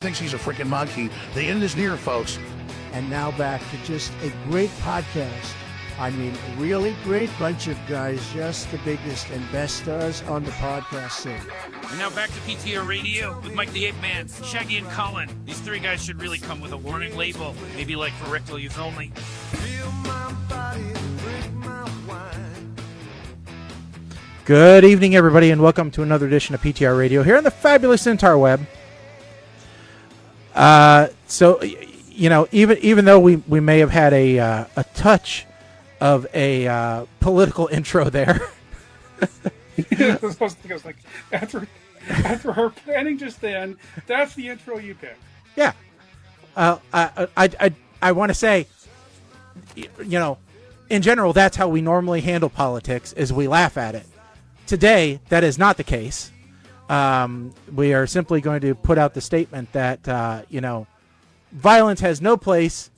Thinks he's a freaking monkey. The end is near, folks. And now back to just a great podcast. I mean, really great bunch of guys, just the biggest and best stars on the podcast scene. And now back to PTR Radio with Mike the Ape Man, Shaggy, and Colin. These three guys should really come with a warning label, maybe like for rectal use only. Good evening, everybody, and welcome to another edition of PTR Radio here on the fabulous interweb. So, you know, even though we may have had a touch of a political intro there. I was like, after her planning just then, that's the intro you picked. Yeah. I want to say, you know, in general, that's how we normally handle politics, is we laugh at it. Today, that is not the case. We are simply going to put out the statement that, you know, violence has no place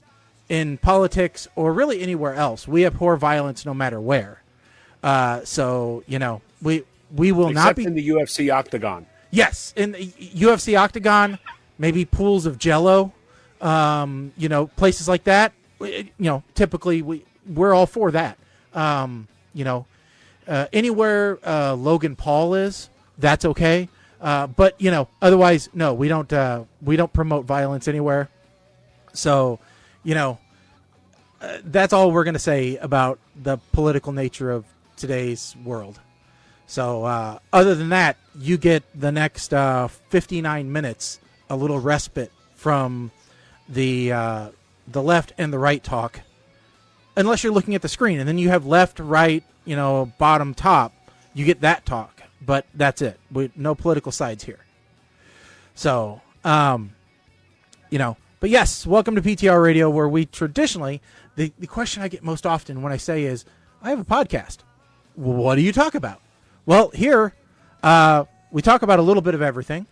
in politics or really anywhere else. We abhor violence no matter where. So, you know, we will Except not be in the UFC octagon. Yes, in the UFC octagon, maybe pools of Jello, you know, places like that. You know, typically we're all for that. You know, anywhere Logan Paul is, that's okay. But you know, otherwise, no, we don't promote violence anywhere. So, you know, that's all we're going to say about the political nature of today's world. So, other than that, you get the next 59 minutes, a little respite from the left and the right talk, unless you're looking at the screen, and then you have left, right, you know, bottom, top. You get that talk, but that's it. No political sides here. So, you know. But yes, welcome to PTR Radio, where we traditionally, the question I get most often when I say is, I have a podcast. Well, what do you talk about? Well, here, we talk about a little bit of everything,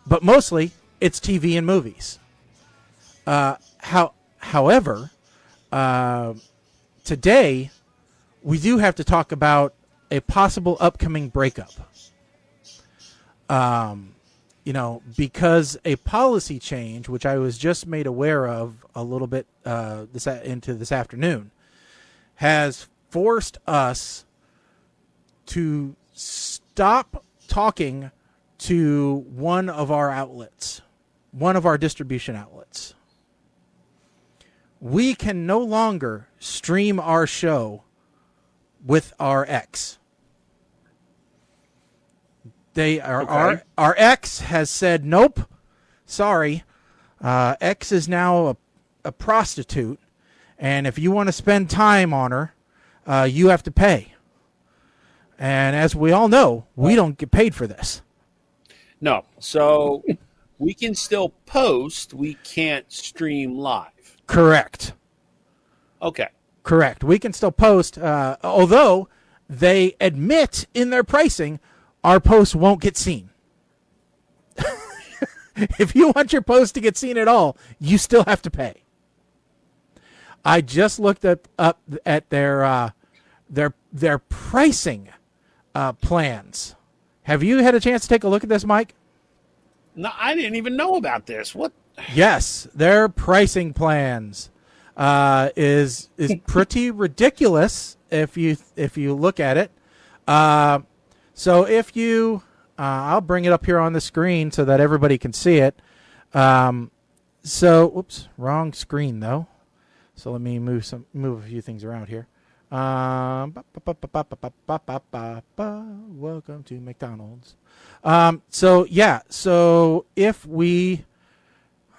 but mostly it's TV and movies. However, today, we do have to talk about a possible upcoming breakup. You know, because a policy change, which I was just made aware of a little bit this afternoon, has forced us to stop talking to one of our outlets, one of our distribution outlets. We can no longer stream our show with our ex. Our ex has said, nope, sorry. X is now a prostitute, and if you want to spend time on her, you have to pay. And as we all know, we don't get paid for this. No, so we can still post, we can't stream live. Correct. Okay. Correct. We can still post, although they admit in their pricing, our posts won't get seen. If you want your post to get seen at all, you still have to pay. I just looked up at their pricing plans. Have you had a chance to take a look at this, Mike? No, I didn't even know about this. What? Yes, their pricing plans is pretty ridiculous if you look at it. So if you, I'll bring it up here on the screen so that everybody can see it. Oops, wrong screen though. So let me move a few things around here. Welcome to McDonald's. So if we,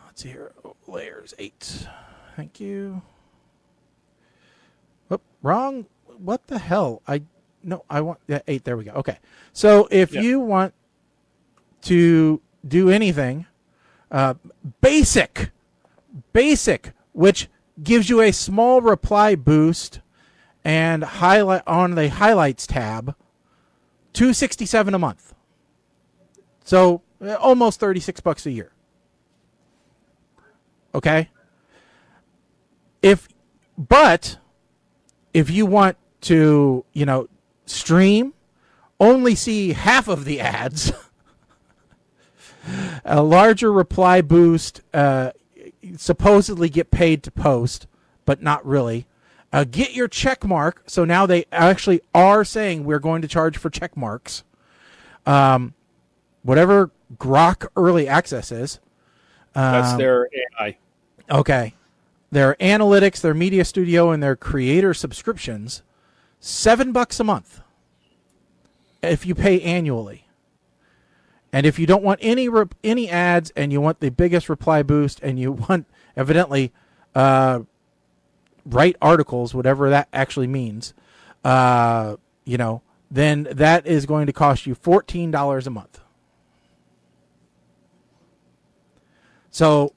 let's see here, layers 8. Thank you. Oh, wrong. What the hell? I want 8. There we go. Okay. So if you want to do anything, basic, which gives you a small reply boost and highlight on the highlights tab, $267 a month. So almost $36 a year. Okay. But if you want to, stream, only see half of the ads, A larger reply boost, supposedly get paid to post, but not really. Get your check mark. So now they actually are saying we're going to charge for check marks. Whatever Grok early access is. That's their AI. Okay. Their analytics, their media studio, and their creator subscriptions, $7 a month if you pay annually. And if you don't want any ads and you want the biggest reply boost and you want, evidently, write articles, whatever that actually means, then that is going to cost you $14 a month. So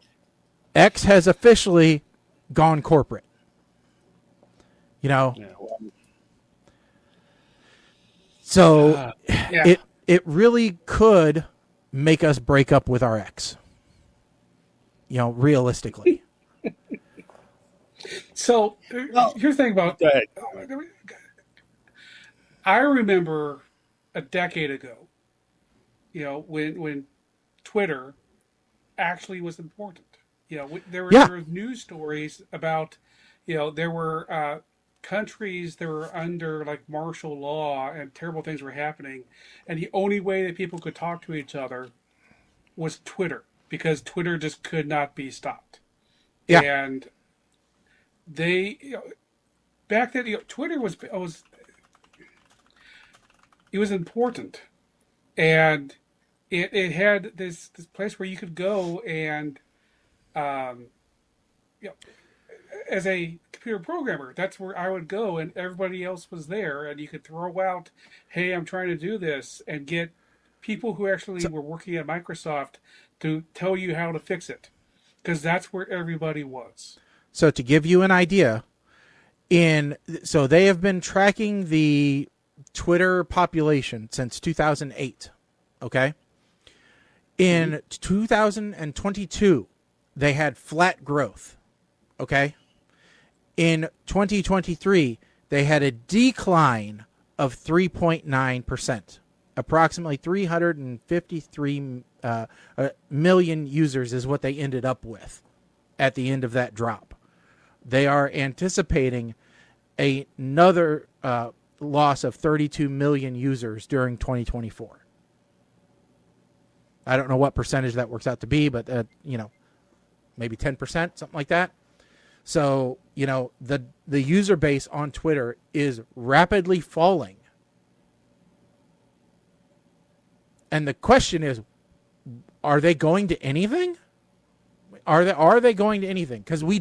X has officially gone corporate. So it really could make us break up with our ex. Realistically. So here's the thing about. Go ahead. I remember a decade ago, when Twitter actually was important. There were news stories about, there were countries that were under like martial law and terrible things were happening, and the only way that people could talk to each other was Twitter, because Twitter just could not be stopped. Yeah. And they, back then, Twitter was important, and it had this place where you could go and, as a computer programmer, that's where I would go, and everybody else was there, and you could throw out, "Hey, I'm trying to do this," and get people who actually were working at Microsoft to tell you how to fix it, because that's where everybody was. So to give you an idea, so they have been tracking the Twitter population since 2008. Okay. In 2022, they had flat growth. Okay. In 2023, they had a decline of 3.9%. Approximately 353 million users is what they ended up with at the end of that drop. They are anticipating another loss of 32 million users during 2024. I don't know what percentage that works out to be, but maybe 10%, something like that. So, the user base on Twitter is rapidly falling. And the question is, are they going to anything? Are they going to anything? Because I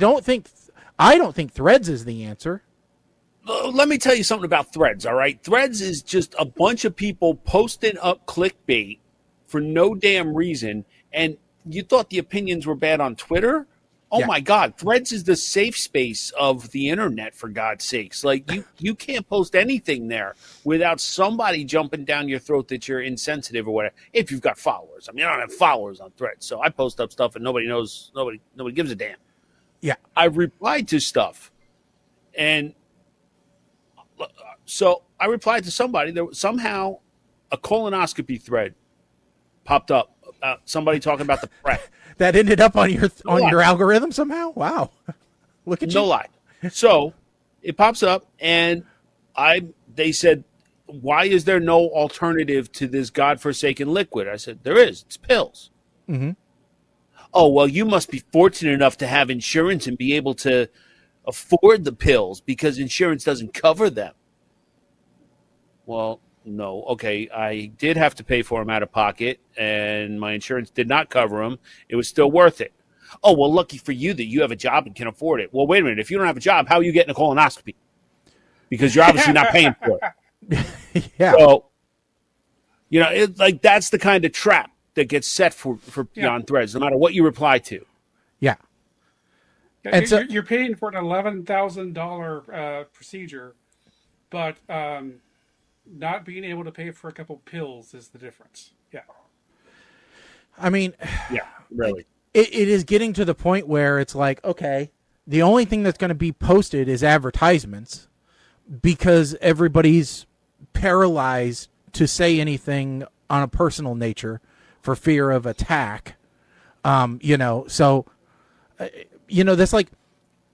don't think Threads is the answer. Let me tell you something about Threads, all right? Threads is just a bunch of people posting up clickbait for no damn reason, and you thought the opinions were bad on Twitter? Oh, my God. Threads is the safe space of the internet, for God's sakes. Like, you can't post anything there without somebody jumping down your throat that you're insensitive or whatever, if you've got followers. I mean, I don't have followers on Threads, so I post up stuff and nobody knows, nobody gives a damn. Yeah. I replied to stuff, and so I replied to somebody. There was somehow a colonoscopy thread popped up. Somebody talking about the prep. That ended up on your algorithm somehow? Wow. Look at you. No lie. So it pops up, and they said, why is there no alternative to this godforsaken liquid? I said, there is. It's pills. Mm-hmm. Oh, well, you must be fortunate enough to have insurance and be able to afford the pills because insurance doesn't cover them. Well, no. Okay, I did have to pay for them out of pocket, and my insurance did not cover them. It was still worth it. Oh, well, lucky for you that you have a job and can afford it. Well, wait a minute. If you don't have a job, how are you getting a colonoscopy? Because you're obviously not paying for it. Yeah. So, that's the kind of trap that gets set for Beyond Threads, no matter what you reply to. Yeah. And so you're paying for an $11,000 procedure, but not being able to pay for a couple pills is the difference. Yeah. I mean, yeah, really. It is getting to the point where it's like, okay, the only thing that's going to be posted is advertisements because everybody's paralyzed to say anything on a personal nature for fear of attack. So that's like,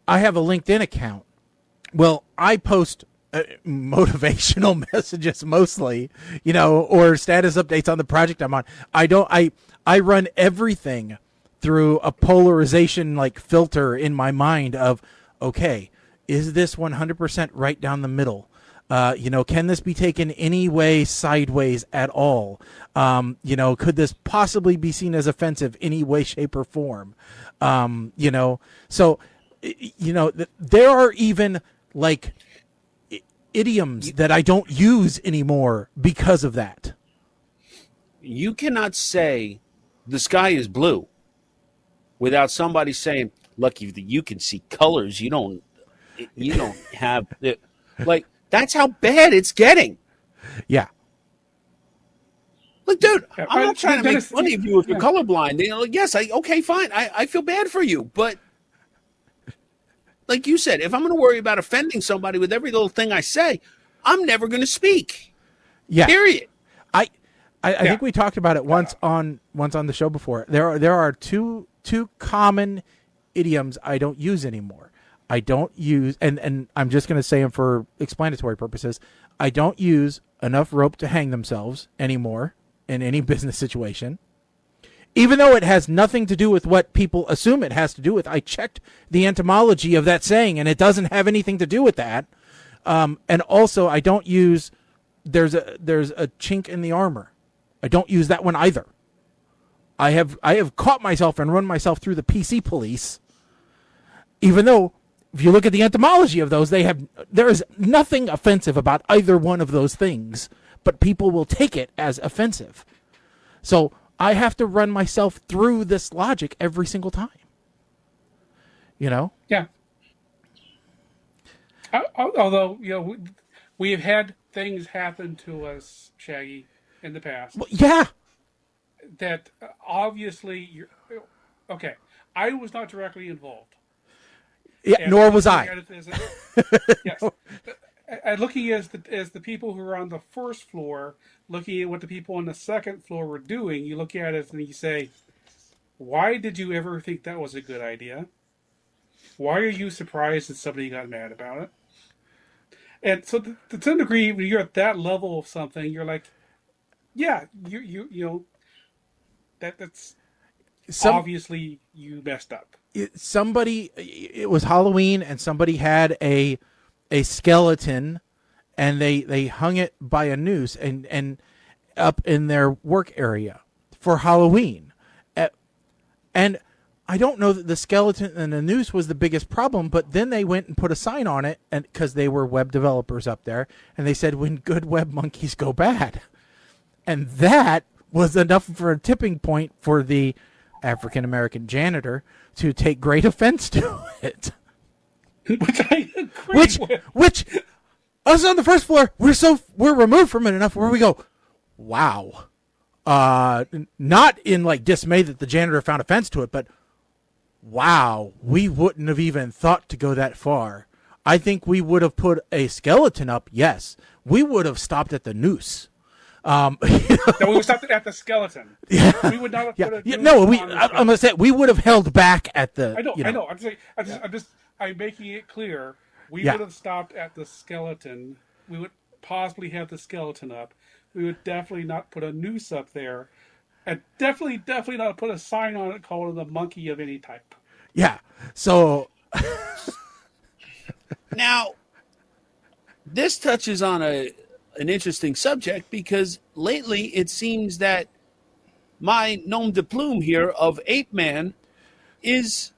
I have a LinkedIn account. Well, I post motivational messages mostly, or status updates on the project I'm on. I run everything through a polarization like filter in my mind of, okay, is this 100% right down the middle? Can this be taken any way sideways at all? Could this possibly be seen as offensive any way, shape, or form? So, there are even like idioms that I don't use anymore because of that. You cannot say the sky is blue without somebody saying, look, you can see colors. You don't have it. Like, that's how bad it's getting. Yeah. Look, dude, I'm not trying to make fun of you if you're colorblind. Yes, okay, fine. I feel bad for you. But like you said, if I'm going to worry about offending somebody with every little thing I say, I'm never going to speak. Yeah. Period. I think we talked about it once on the show before. There are two common idioms I don't use anymore. I don't use, and I'm just going to say them for explanatory purposes. I don't use enough rope to hang themselves anymore in any business situation. Even though it has nothing to do with what people assume it has to do with. I checked the etymology of that saying, and it doesn't have anything to do with that. And also, I don't use there's a chink in the armor. I don't use that one either. I have caught myself and run myself through the PC police, even though if you look at the etymology of those, there is nothing offensive about either one of those things, but people will take it as offensive. So I have to run myself through this logic every single time. Yeah. Although, we have had things happen to us, Shaggy, in the past. Well, yeah. That obviously, okay, I was not directly involved. Yeah, and nor was I. Yes. And looking as the people who are on the first floor, looking at what the people on the second floor were doing, you look at it and you say, why did you ever think that was a good idea? Why are you surprised that somebody got mad about it? And so to some degree, when you're at that level of something, you're like, yeah, that's obviously you messed up. It was Halloween and somebody had a skeleton and they hung it by a noose and up in their work area for Halloween. And I don't know that the skeleton and the noose was the biggest problem, but then they went and put a sign on it, and because they were web developers up there, and they said, when good web monkeys go bad. And that was enough for a tipping point for the African-American janitor to take great offense to it. Which I agree with. Which us on the first floor, we're removed from it enough where we go, wow. Not in like dismay that the janitor found offense to it, but wow, we wouldn't have even thought to go that far. I think we would have put a skeleton up, yes. We would have stopped at the noose. No, we would stop at the skeleton. Yeah. We would not have put a noose no, on I'm gonna say we would have held back at the. I know. I'm making it clear. We would have stopped at the skeleton. We would possibly have the skeleton up. We would definitely not put a noose up there, and definitely not put a sign on it calling the monkey of any type. Yeah. So now, this touches on an interesting subject because lately it seems that my nom de plume here of Ape Man is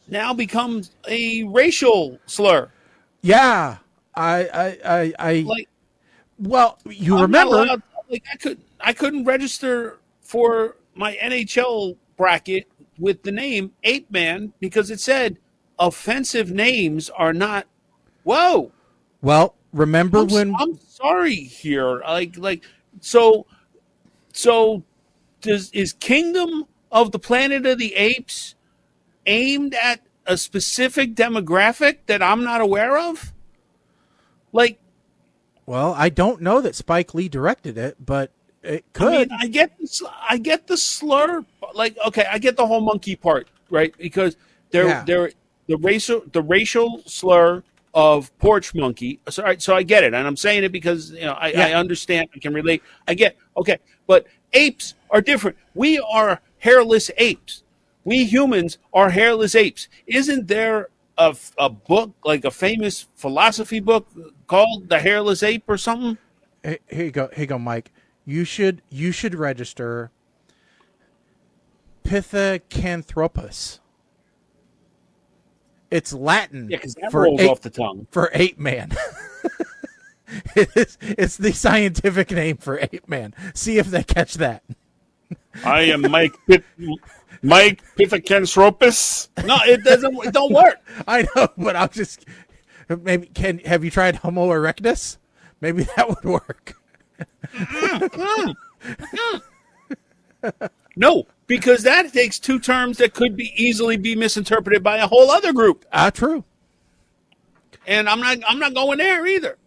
now becomes a racial slur. Yeah, I like. Well, you I'm remember, not allowed, I couldn't register for my NHL bracket with the name Ape Man because it said offensive names are not. Whoa. Well, remember I'm sorry here. So is Kingdom of the Planet of the Apes aimed at a specific demographic that I'm not aware of? Well, I don't know that Spike Lee directed it, but It could. I mean, I get the slur. Like, okay, I get the whole monkey part, right? Because the racial slur of porch monkey. So I get it, and I'm saying it because I understand. I can relate. I get okay, but apes are different. We are hairless apes. We humans are hairless apes. Isn't there a book, like a famous philosophy book called The Hairless Ape or something? Here you go, Mike. You should register Pithecanthropus. It's Latin. Yeah, because that rolls off the tongue. For ape man. It's the scientific name for ape man. See if they catch that. I am Mike Pithecanthropus. No, it doesn't. It don't work. I know, but I'll just maybe. Have you tried Homo erectus? Maybe that would work. No, because that takes two terms that could easily be misinterpreted by a whole other group. True. And I'm not going there either.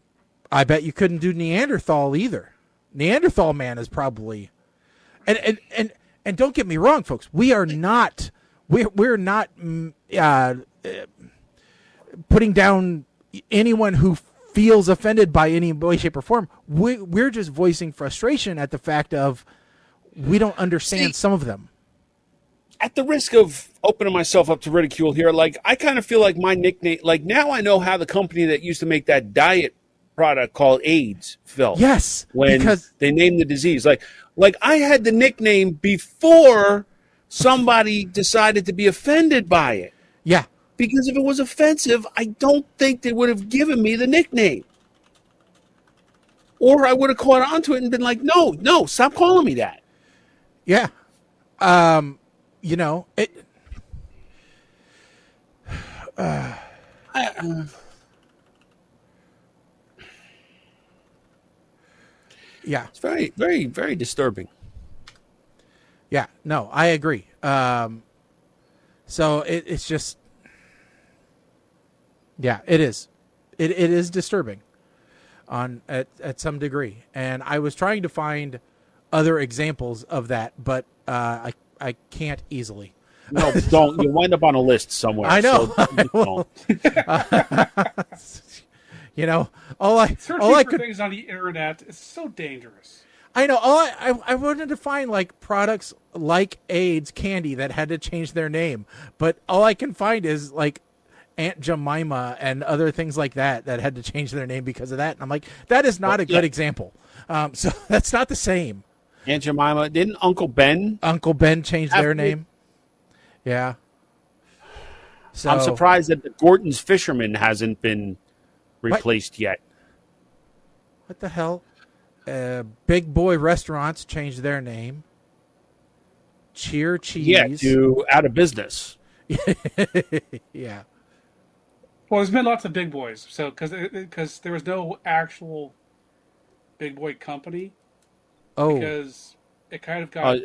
I bet you couldn't do Neanderthal either. Neanderthal man is probably, and don't get me wrong, folks. We're not putting down anyone who feels offended by any way, shape, or form. We're just voicing frustration at the fact of we don't understand some of them. At the risk of opening myself up to ridicule here, like I kind of feel like my nickname, like now I know how the company that used to make that diet product called AIDS felt. Yes, when because they named the disease. Like I had the nickname before somebody decided to be offended by it. Yeah. Because if it was offensive, I don't think they would have given me the nickname. Or I would have caught on to it and been like, no, stop calling me that. Yeah. It. Yeah. It's very, very, very disturbing. Yeah. No, I agree. So it's just. Yeah, it is. It is disturbing at some degree. And I was trying to find other examples of that, but I can't easily. No, don't. You'll wind up on a list somewhere. I know. So All I could things on the internet is so dangerous. I know. I wanted to find like products like AIDS candy that had to change their name, but all I can find is like Aunt Jemima and other things like that had to change their name because of that. And I'm like, that is not a good example. So that's not the same. Aunt Jemima. Didn't Uncle Ben change their name? Yeah. So I'm surprised that the Gorton's Fisherman hasn't been replaced yet. What the hell? Big Boy Restaurants changed their name. Cheer Cheese. Yeah, to out of business. Yeah. Well, there's been lots of big boys, so because there was no actual big boy company. Oh. Because it kind of got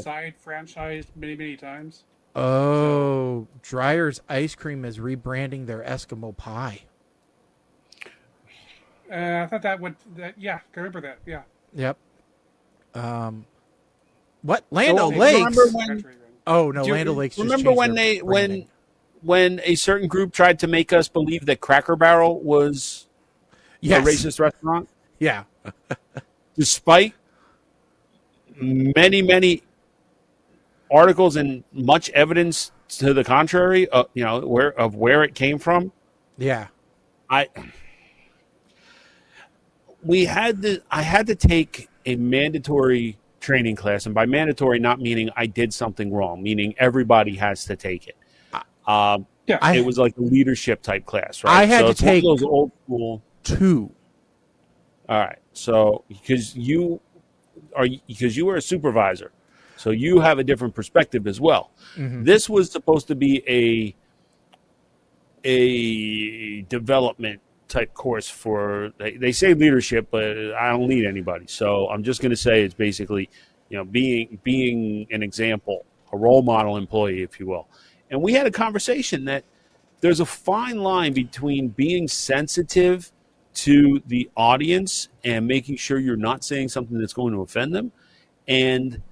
side franchised many times. Oh, Dreyer's Ice Cream is rebranding their Eskimo pie. I thought I remember that. Yeah. Yep. What? Land O'Lakes? Land O'Lakes. Remember when a certain group tried to make us believe that Cracker Barrel was a racist restaurant? Yeah. Despite many articles and much evidence to the contrary, where it came from. Yeah. I had to take a mandatory training class, and by mandatory, not meaning I did something wrong, meaning everybody has to take it. It was like a leadership type class, right? I had to take one of those old school 2. All right, so because you were a supervisor, so you have a different perspective as well. Mm-hmm. This was supposed to be a development type course for, they say leadership, but I don't lead anybody. So I'm just going to say it's basically, being an example, a role model employee, if you will. And we had a conversation that there's a fine line between being sensitive to the audience and making sure you're not saying something that's going to offend them, and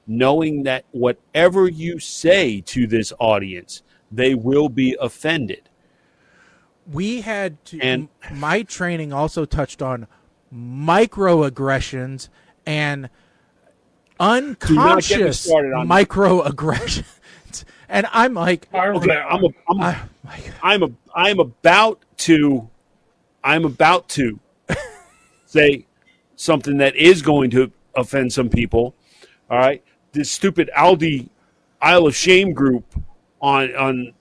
knowing that whatever you say to this audience, they will be offended. We had to, And my training also touched on microaggressions and unconscious microaggressions. And I'm like, okay, I'm about to say something that is going to offend some people. All right, this stupid Aldi Isle of Shame group on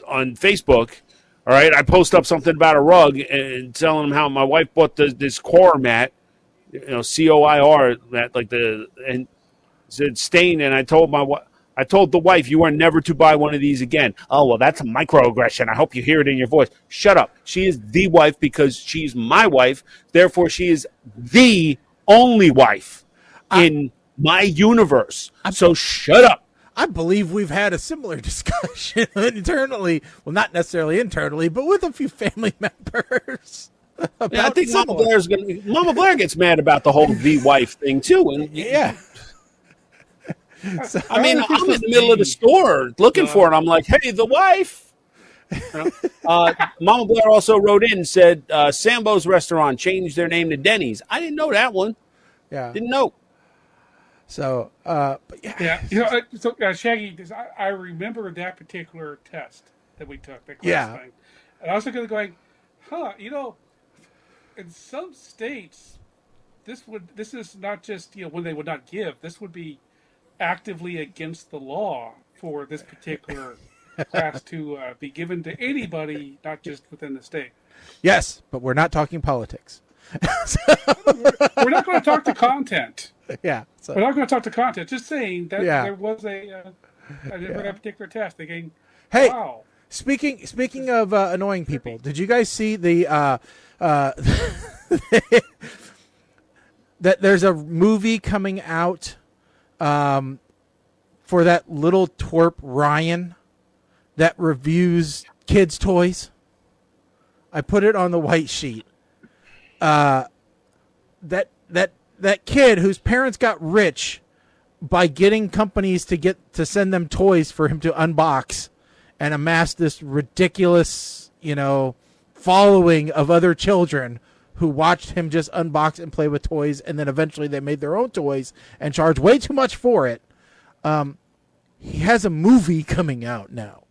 Facebook. All right, I post up something about a rug and telling them how my wife bought this core mat, COIR mat, and said stain, and I told the wife, you are never to buy one of these again. Oh, well, that's a microaggression. I hope you hear it in your voice. Shut up. She is the wife because she's my wife. Therefore, she is the only wife in my universe. So shut up. I believe we've had a similar discussion internally. Well, not necessarily internally, but with a few family members. I think Mama Blair gets mad about the whole the wife thing too. And yeah. So, I'm in the middle of the store looking for it. I'm like, hey, the wife. Mama Blair also wrote in and said Sambo's restaurant changed their name to Denny's. I didn't know that one. Yeah. Didn't know. So, but yeah. Shaggy, I remember that particular test that we took, that class thing. And I was looking at it going, in some states, this is not just, when they would not give. This would be actively against the law for this particular class to be given to anybody, not just within the state. Yes, but we're not talking politics. We're not going to talk to content. Yeah. So. We're not going to talk to content. Just saying that there was a that particular test. Thinking, hey, wow. Speaking of annoying people, did you guys see the that there's a movie coming out for that little twerp Ryan that reviews kids' toys? I put it on the white sheet. That kid whose parents got rich by getting companies to send them toys for him to unbox and amass this ridiculous, following of other children who watched him just unbox and play with toys, and then eventually they made their own toys and charged way too much for it. He has a movie coming out now.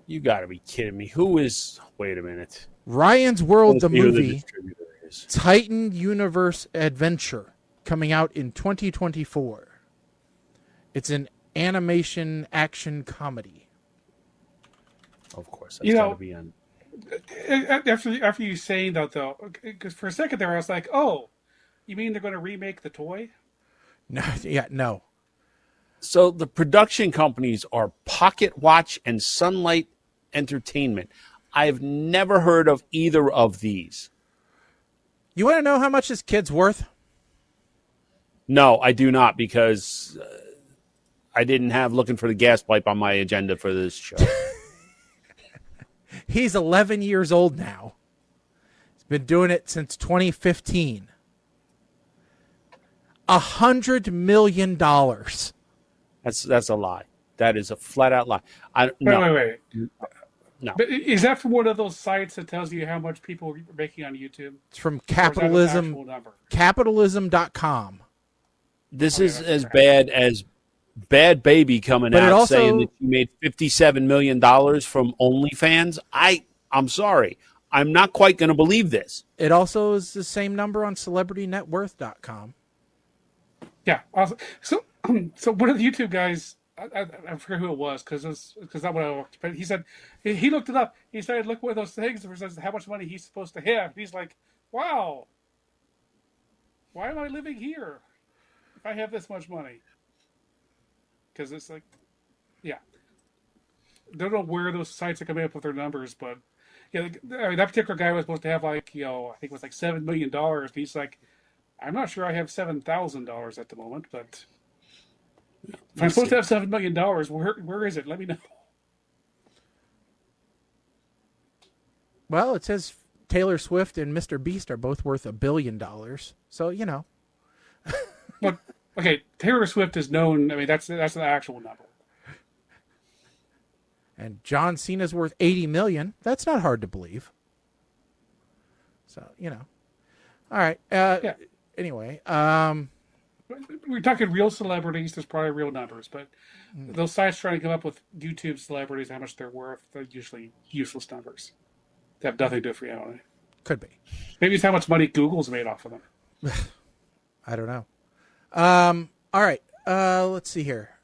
You got to be kidding me. Who is... Wait a minute. Ryan's World, the movie, Titan Universe Adventure, coming out in 2024. It's an animation action comedy. Of course, that's got to be on. After you saying that, though, because for a second there I was like, oh, you mean they're going to remake the toy? No. So the production companies are Pocket Watch and Sunlight Entertainment. I've never heard of either of these. You want to know how much this kid's worth? No, I do not, because I didn't have Looking for the Gas Pipe on my agenda for this show. He's 11 years old now. He's been doing it since 2015. $100 million. That's a lie. That is a flat out lie. Wait. No. But is that from one of those sites that tells you how much people are making on YouTube? It's from capitalism.com. This is as bad as Bad Baby coming out saying that you made $57 million from OnlyFans. I'm sorry. I'm not quite going to believe this. It also is the same number on celebritynetworth.com. Yeah. So one of the YouTube guys, I forget who it was, because that what I looked. But he said he looked it up. He started looking at those things and says how much money he's supposed to have. He's like, wow, why am I living here if I have this much money? Because it's like, yeah, don't know where those sites are coming up with their numbers, but that particular guy was supposed to have I think it was like $7 million. He's like, I'm not sure I have $7,000 at the moment, but. If I'm supposed to have $7 million, where is it? Let me know. Well, it says Taylor Swift and Mr. Beast are both worth $1 billion. So, you know. But okay, Taylor Swift is known. I mean, that's the actual number. And John Cena's worth 80 million. That's not hard to believe. So, you know. All right. Yeah. Anyway, We're talking real celebrities. There's probably real numbers, but those sites trying to come up with YouTube celebrities, how much they're worth, they're usually useless numbers. They have nothing to do with reality. could be. Maybe it's how much money Google's made off of them. I don't know. All right. Let's see here.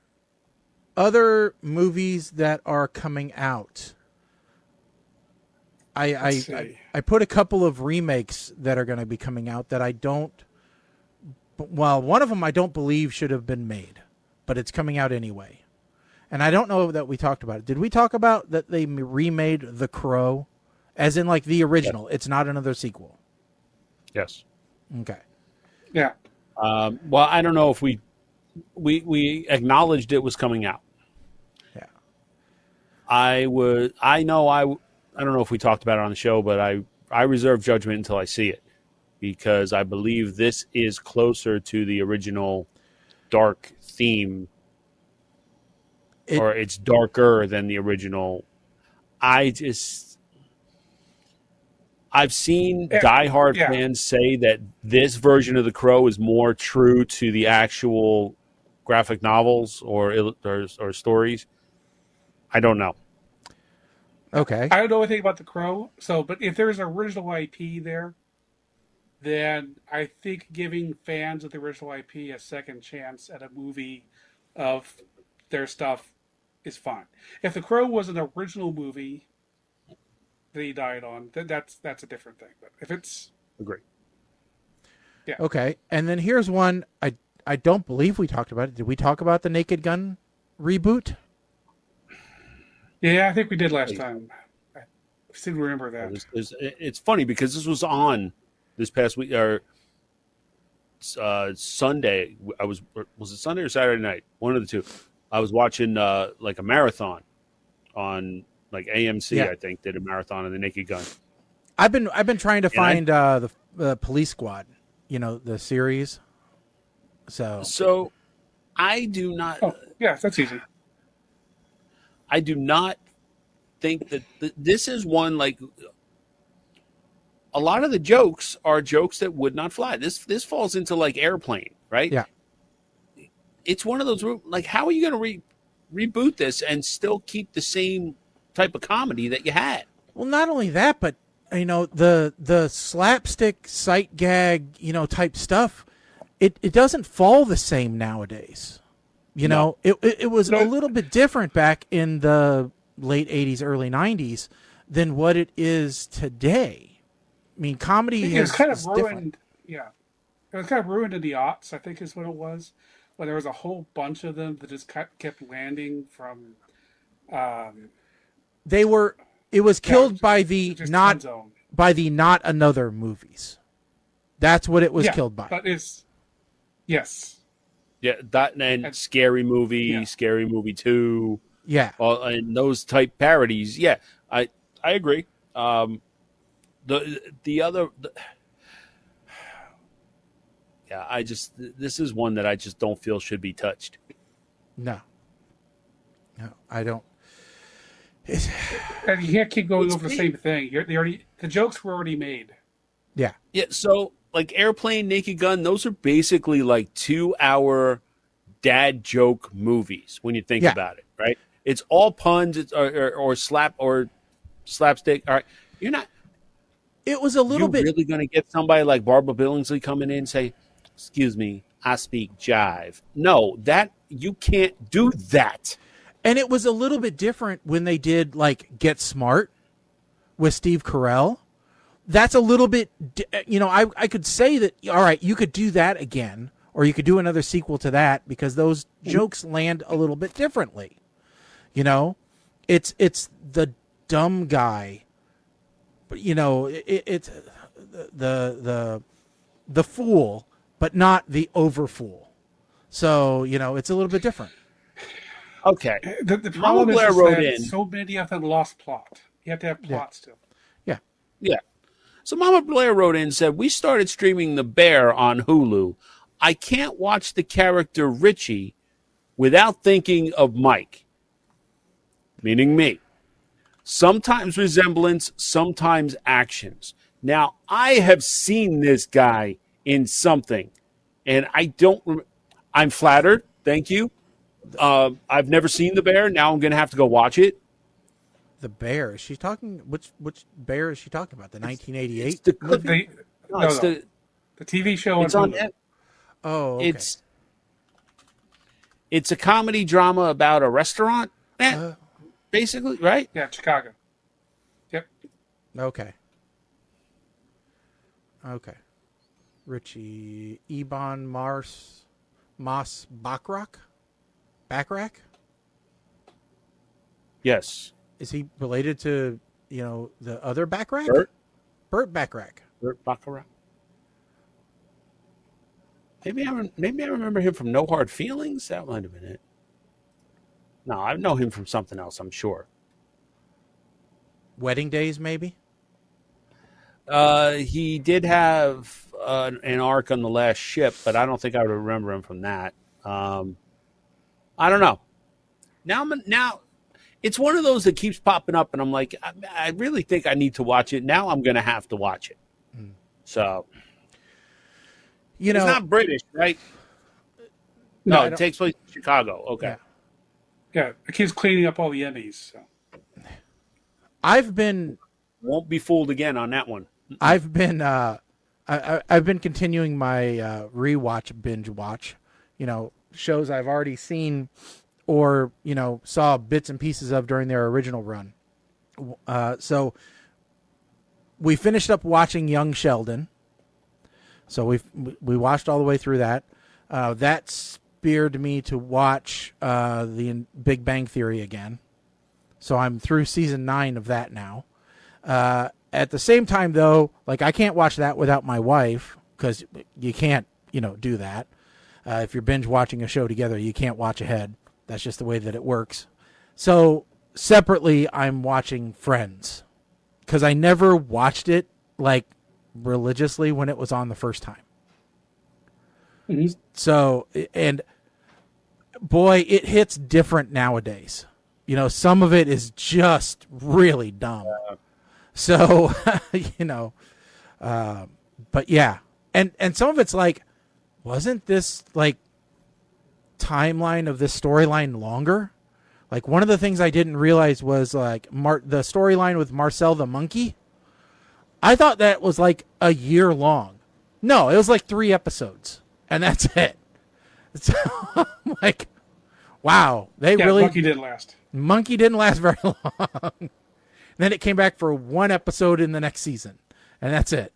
Other movies that are coming out. I put a couple of remakes that are going to be coming out that I don't. Well, one of them I don't believe should have been made, but it's coming out anyway. And I don't know that we talked about it. Did we talk about that they remade The Crow, as in like the original? Yes. It's not another sequel. Yes. Okay. Yeah. Well, I don't know if we acknowledged it was coming out. Yeah. I don't know if we talked about it on the show, but I reserve judgment until I see it, because I believe this is closer to the original dark theme, or it's darker than the original. I've seen diehard fans say that this version of The Crow is more true to the actual graphic novels or stories. I don't know. Okay. I don't know anything about The Crow, but if there's an original IP there, then I think giving fans of the original IP a second chance at a movie of their stuff is fine. If The Crow was an original movie that he died on, that's a different thing. But if it's agree. Yeah. Okay. And then here's one I don't believe we talked about it. Did we talk about the Naked Gun reboot? Yeah, I think we did last time. I still remember that. It's funny because this was on this past week or Sunday. Was it Sunday or Saturday night? One of the two. I was watching like a marathon on like AMC. I think did a marathon of the Naked Gun. I've been trying to find the Police Squad, the series. So I do not. Oh, yeah, that's easy. I do not think that this is one, like, a lot of the jokes are jokes that would not fly. This falls into like Airplane, right? Yeah. It's one of those, like, how are you going to reboot this and still keep the same type of comedy that you had? Well, not only that, but the slapstick sight gag, type stuff, it doesn't fall the same nowadays. It was a little bit different back in the late 80s, early 90s than what it is today. I mean, comedy is kind of ruined. Different. Yeah. It was kind of ruined in the aughts, I think is what it was. When there was a whole bunch of them that just kept landing from... It was killed by the not another movies. That's what it was killed by. But yes. Yeah, that and Scary Movie, Scary Movie 2. Yeah. And those type parodies. Yeah, I agree. This is one that I just don't feel should be touched. No, I don't. And you can't keep going over the same thing. The jokes were already made. Yeah. Yeah, so like Airplane, Naked Gun, those are basically like 2-hour dad joke movies when you think about it, right? It's all puns or slapstick. All right, you're not. It was a little bit. You're really going to get somebody like Barbara Billingsley coming in and say, "Excuse me, I speak jive." No, that you can't do that. And it was a little bit different when they did like Get Smart with Steve Carell. That's a little bit, I could say that, all right, you could do that again, or you could do another sequel to that because those jokes land a little bit differently. It's the dumb guy, but it's the fool, but not the over fool. So, it's a little bit different. Okay. The problem is that so many of them lost plot. You have to have plot still. Yeah. Yeah. So Mama Blair wrote in and said, we started streaming The Bear on Hulu. I can't watch the character Richie without thinking of Mike, meaning me. Sometimes resemblance, sometimes actions. Now, I have seen this guy in something, and I'm flattered. Thank you. I've never seen The Bear. Now I'm going to have to go watch it. The Bear. Is she talking? Which Bear is she talking about? The 1988 It's the movie? The TV show. It's on. Oh, okay. It's a comedy drama about a restaurant, basically, right? Yeah, Chicago. Yep. Okay. Richie Ebon Moss Backrack? Yes. Is he related to, the other Backrack? Burt Backrack. Burt Bacharach. Maybe I remember him from No Hard Feelings. That might have been it. No, I know him from something else, I'm sure. Wedding Days, maybe? He did have an arc on The Last Ship, but I don't think I would remember him from that. I don't know. Now, it's one of those that keeps popping up, and I'm like, I really think I need to watch it. Now I'm going to have to watch it. So, it's not British, right? No, it takes place in Chicago. Okay. Yeah, it keeps cleaning up all the Emmys. So. Won't be fooled again on that one. I've been I've been continuing my rewatch binge watch. Shows I've already seen or saw bits and pieces of during their original run. So we finished up watching Young Sheldon. So we watched all the way through that. That speared me to watch the Big Bang Theory again. So I'm through season 9 of that now. At the same time, though, I can't watch that without my wife because you can't, do that. If you're binge watching a show together, you can't watch ahead. That's just the way that it works. So separately, I'm watching Friends because I never watched it religiously when it was on the first time. Mm-hmm. So, and boy, it hits different nowadays. Some of it is just really dumb. So, but yeah. And some of it's wasn't this timeline of this storyline longer? One of the things I didn't realize was the storyline with Marcel the monkey. I thought that was a year long. No, it was 3 episodes, and that's it. So I'm wow, Monkey didn't last. Monkey didn't last very long. Then it came back for 1 episode in the next season, and that's it.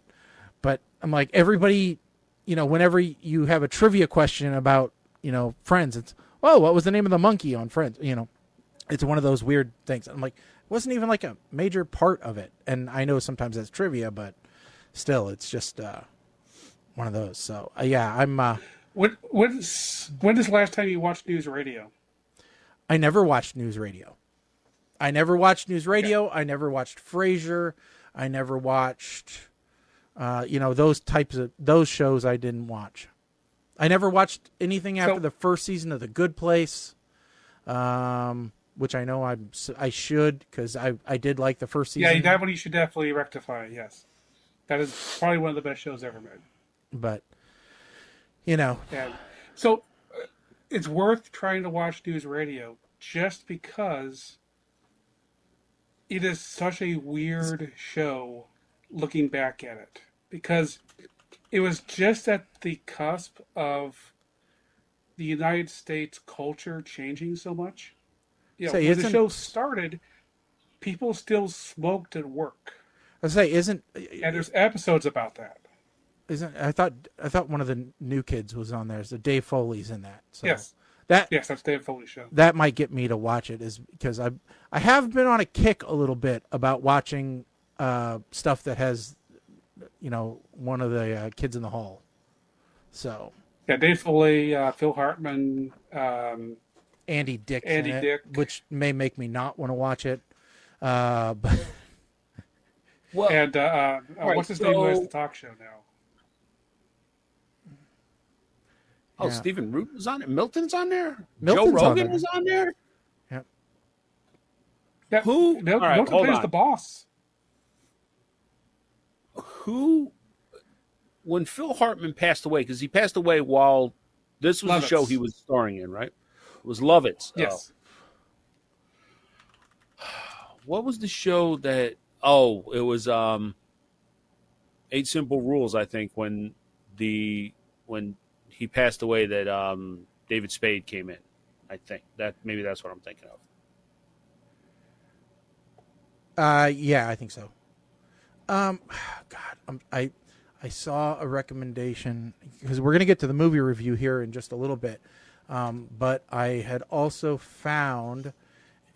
But I'm everybody, whenever you have a trivia question about, Friends, it's, oh, what was the name of the monkey on Friends? It's one of those weird things. I'm it wasn't even a major part of it. And I know sometimes that's trivia, but still, it's just one of those. So, yeah, I'm... When is the last time you watched news radio? I never watched news radio. I never watched Frasier. I never watched, those shows I didn't watch. I never watched anything after the first season of The Good Place, which I know I should because I did like the first season. Yeah, that one you should definitely rectify. Yes, that is probably one of the best shows ever made. But Yeah. So it's worth trying to watch news radio just because it is such a weird show looking back at it. Because it was just at the cusp of the United States culture changing so much. When the show started, people still smoked at work. And there's episodes about that. I thought one of the new kids was on there. So Dave Foley's in that. So yes. Yes, that's Dave Foley's show. That might get me to watch it is because I have been on a kick a little bit about watching stuff that has one of the kids in the hall. So yeah, Dave Foley, Phil Hartman, Andy Dick, Dick, which may make me not want to watch it. But Well, And right, what's his name who has so- the talk show now? Oh, Yeah. Stephen Root was on it. Milton's on there. Milton's Joe on Rogan there. was on there. Yep. Yeah, Who? All right, Milton hold plays on. the boss. Who? When Phil Hartman passed away, because he passed away while this was the show Lovitz. he was starring in, right? It was Lovitz. Yes. What was the show that? Oh, it was 8 Simple Rules. I think when he passed away, that David Spade came in. I think maybe that's what I'm thinking of. Yeah, I think so. God, I saw a recommendation because we're going to get to the movie review here in just a little bit. But I had also found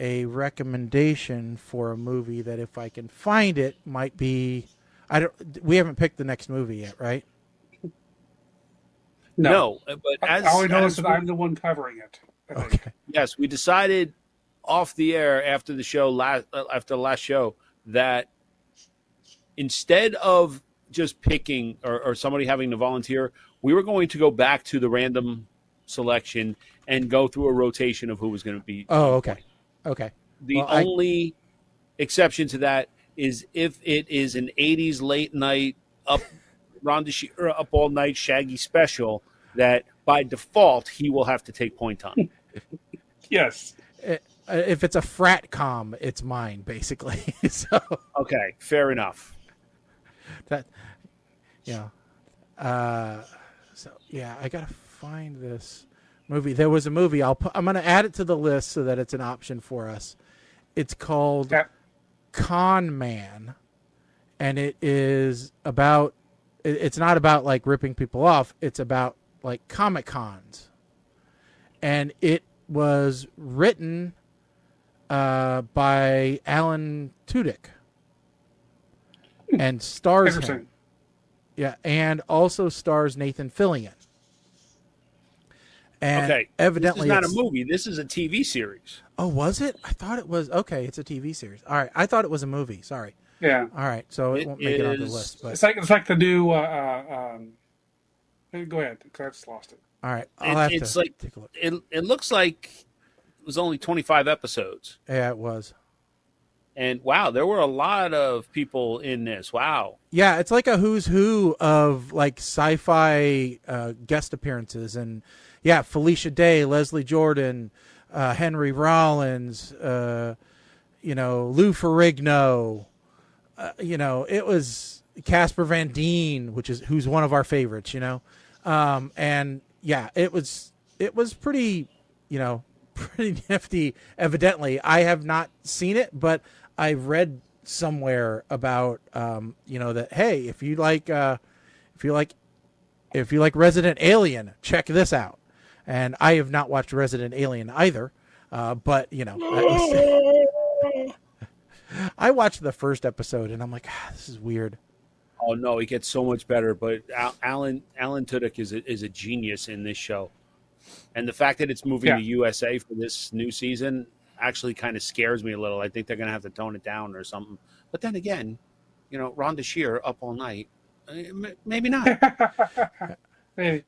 a recommendation for a movie that, if I can find it, might be. We haven't picked the next movie yet, right? No, but as I only noticed as that we- I'm the one covering it. I think. Okay. Yes, we decided off the air after the show after the last show that instead of just picking or somebody having to volunteer, we were going to go back to the random selection and go through a rotation of who was going to be. Oh, okay. Okay. The Well, only exception to that is if it is an 80s late night up Rhonda Shear up all night Shaggy special that by default he will have to take point on. Yes. If it's a frat com, it's mine basically. So Okay, fair enough. that, so yeah, I gotta find this movie. There was a movie. I'm going to add it to the list so that it's an option for us. It's called Yeah. Con Man, and it is about. It's not about like ripping people off. It's about like Comic Cons, and it was written by Alan Tudyk and stars him. Interesting. Yeah, and also stars Nathan Fillion. And Okay, evidently this is not a it's- movie. This is a TV series. Oh, was it? I thought it was. Okay, it's a TV series. All right, I thought it was a movie. Sorry. Yeah. All right, so it It won't make it on the is- list. But It's like the new. Go ahead, because I just lost it. all right, I'll have It's to like take a look. it looks like it was only 25 episodes. Yeah, it was. And wow, there were a lot of people in this. Wow. Yeah, it's like a who's who of like sci-fi guest appearances, and yeah, Felicia Day, Leslie Jordan, Henry Rollins, Lou Ferrigno. It was Casper Van Dien, who's one of our favorites. And yeah, it was pretty, pretty nifty. Evidently, I have not seen it, but I read somewhere about that. Hey, if you like Resident Alien, check this out. And I have not watched Resident Alien either, but I watched the first episode and I'm like, this is weird. Oh no, it gets so much better. But Alan Tudyk is a genius in this show, and the fact that it's moving to USA for this new season actually kind of scares me a little. I think they're going to have to tone it down or something. But then again, Rhonda Shear up all night, maybe not. Maybe.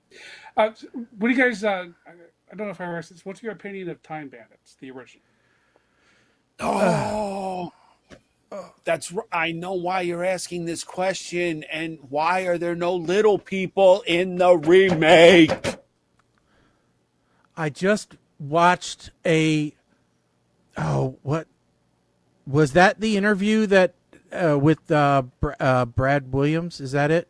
What do you guys? I don't know if I ever asked this. What's your opinion of Time Bandits, the original? I know why you're asking this question, and why are there no little people in the remake? I just watched what was that? The interview that with Brad Williams? Is that it?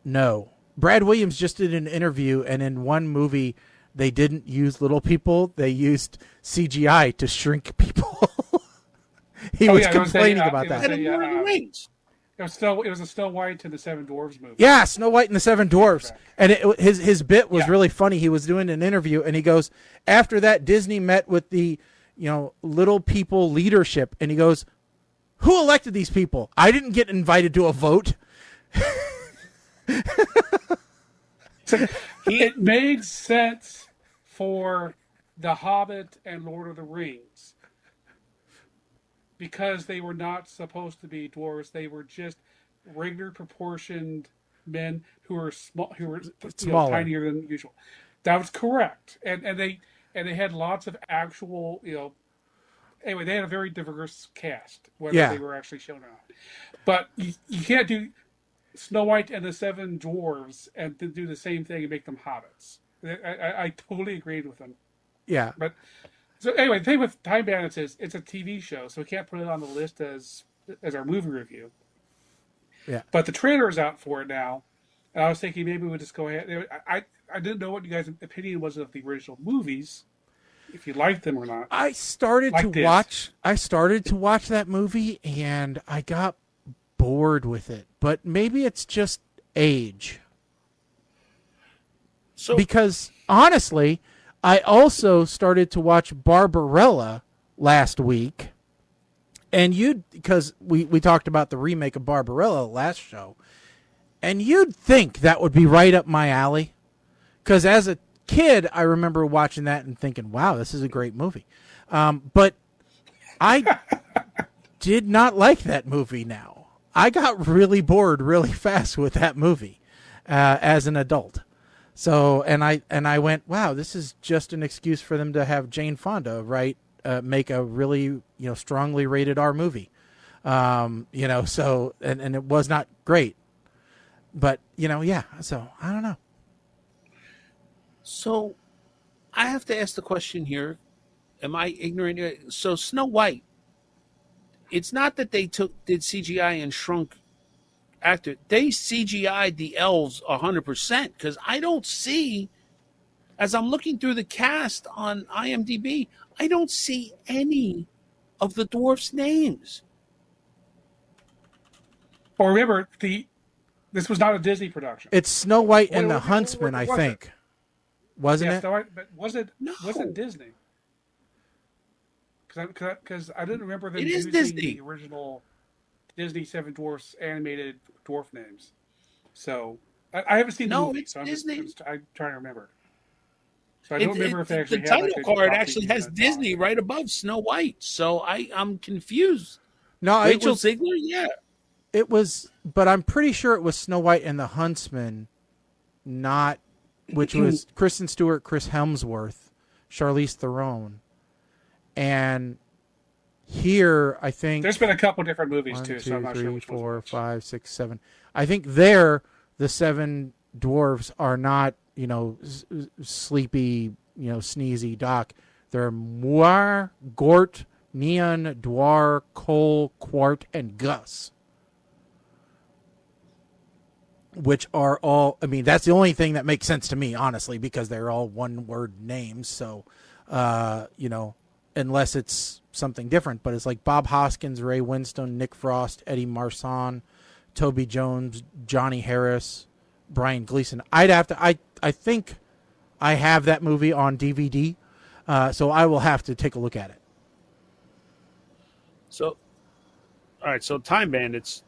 No, Brad Williams just did an interview, and in one movie they didn't use little people; they used CGI to shrink people. He was complaining about that. It was a Snow White and the Seven Dwarfs movie. Yeah, Snow White and the Seven Dwarfs. And his bit was really funny. He was doing an interview, and he goes, after that, Disney met with the, little people leadership, and he goes, who elected these people? I didn't get invited to a vote. It made sense for The Hobbit and Lord of the Rings. because they were not supposed to be dwarves. They were just regular proportioned men who were small, who were tinier than usual. That was correct, and they had lots of actual Anyway, they had a very diverse cast, whether they were actually shown or not. But you can't do Snow White and the Seven Dwarves and to do the same thing and make them hobbits. I totally agreed with them. Yeah. But so anyway, the thing with Time Bandits is it's a TV show, so we can't put it on the list as our movie review. Yeah. But the trailer is out for it now, and I was thinking maybe we'll just go ahead. I didn't know what you guys' opinion was of the original movies, if you liked them or not. I started to watch that movie, and I got bored with it. But maybe it's just age. So, because honestly, I also started to watch Barbarella last week, and because we talked about the remake of Barbarella last show, and you'd think that would be right up my alley, because as a kid, I remember watching that and thinking, wow, this is a great movie. But I did not like that movie now. I got really bored really fast with that movie as an adult. So, and I went, wow, this is just an excuse for them to have Jane Fonda make a really, strongly rated R movie. So, and it was not great. But, so I don't know. So, I have to ask the question here. Am I ignorant? So, Snow White, it's not that they did CGI and shrunk actor. They CGI'd the elves 100%, because I don't see, as I'm looking through the cast on IMDb, I don't see any of the dwarfs' names. Well, remember, this was not a Disney production. It's Snow White and the Huntsman, I think. Wasn't it? Snow White, but wasn't Disney? Because I didn't remember them using the original Disney Seven Dwarfs animated dwarf names. So I haven't seen the movie, it's so Disney. I'm trying to remember. So I don't remember if they actually the title card actually has Disney right above Snow White. So I'm confused. No, Rachel Ziegler, yeah. It was, but I'm pretty sure it was Snow White and the Huntsman, which was Kristen Stewart, Chris Hemsworth, Charlize Theron, and here I think there's been a couple different movies 1, too. 2, So I'm not 3, sure which 4, one's 5, 6, 7. I think the seven dwarves are not sleepy sneezy Doc. They're Moir, Gort, Neon, Dwar, Cole, Quart, and Gus. Which are all, that's the only thing that makes sense to me, honestly, because they're all one-word names. So, unless it's something different. But it's like Bob Hoskins, Ray Winstone, Nick Frost, Eddie Marsan, Toby Jones, Johnny Harris, Brian Gleason. I think I have that movie on DVD, so I will have to take a look at it. So, all right. So, Time Bandits,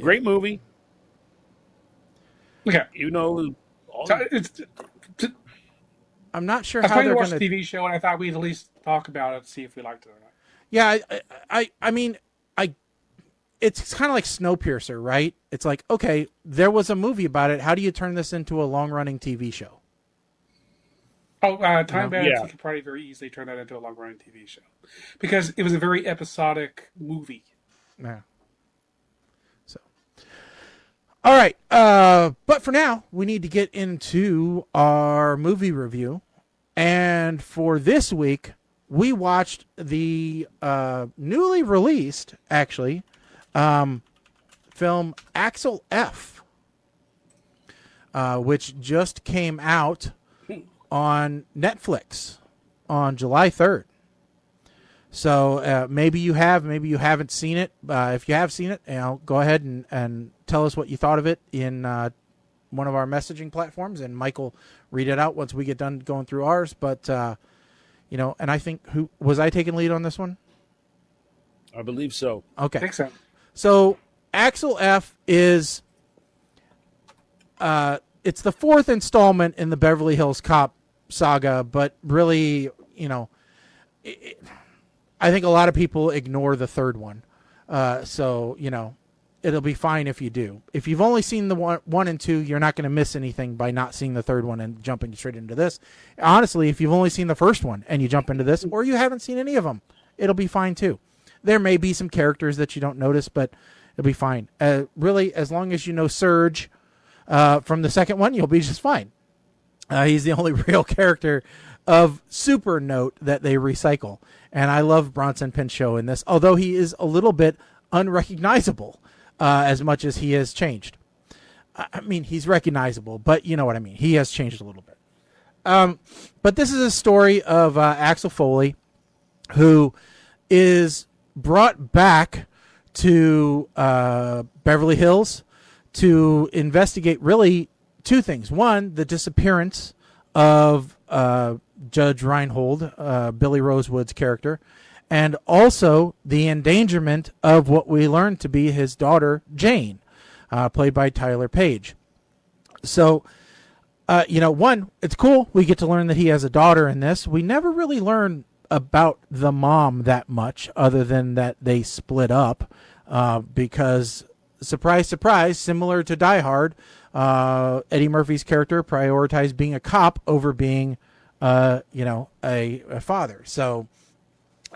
great movie. Okay, I'm not sure how how they're going going to watch the TV show, and I thought we'd at least talk about it, see if we liked it or not. Yeah, it's kind of like Snowpiercer, right? It's like, okay, there was a movie about it. How do you turn this into a long-running TV show? Oh, Time Bandits, you could probably very easily turn that into a long-running TV show. Because it was a very episodic movie. Yeah. So, all right. But for now, we need to get into our movie review. And for this week, we watched the newly released, actually, film Axel F, which just came out on Netflix on July 3rd. So maybe you have, maybe you haven't seen it. If you have seen it, go ahead and tell us what you thought of it in one of our messaging platforms, and Mike will read it out once we get done going through ours. But, and I think, was I taking lead on this one? I believe so. Okay. I think so. So Axel F is, it's the fourth installment in the Beverly Hills Cop saga, but really, I think a lot of people ignore the third one. So, it'll be fine if you do. If you've only seen the one and two, you're not going to miss anything by not seeing the third one and jumping straight into this. Honestly, if you've only seen the first one and you jump into this, or you haven't seen any of them, it'll be fine too. There may be some characters that you don't notice, but it'll be fine. Really, as long as you know Surge from the second one, you'll be just fine. He's the only real character of super note that they recycle. And I love Bronson Pinchot in this, although he is a little bit unrecognizable as much as he has changed. I mean, he's recognizable, but you know what I mean. He has changed a little bit. But this is a story of Axel Foley, who is brought back to Beverly Hills to investigate really two things. One, the disappearance of Judge Reinhold, Billy Rosewood's character, and also the endangerment of what we learned to be his daughter, Jane, played by Tyler Page. So, one, it's cool. We get to learn that he has a daughter in this. We never really learn about the mom that much, other than that they split up because, surprise, surprise, similar to Die Hard, Eddie Murphy's character prioritized being a cop over being, a father. So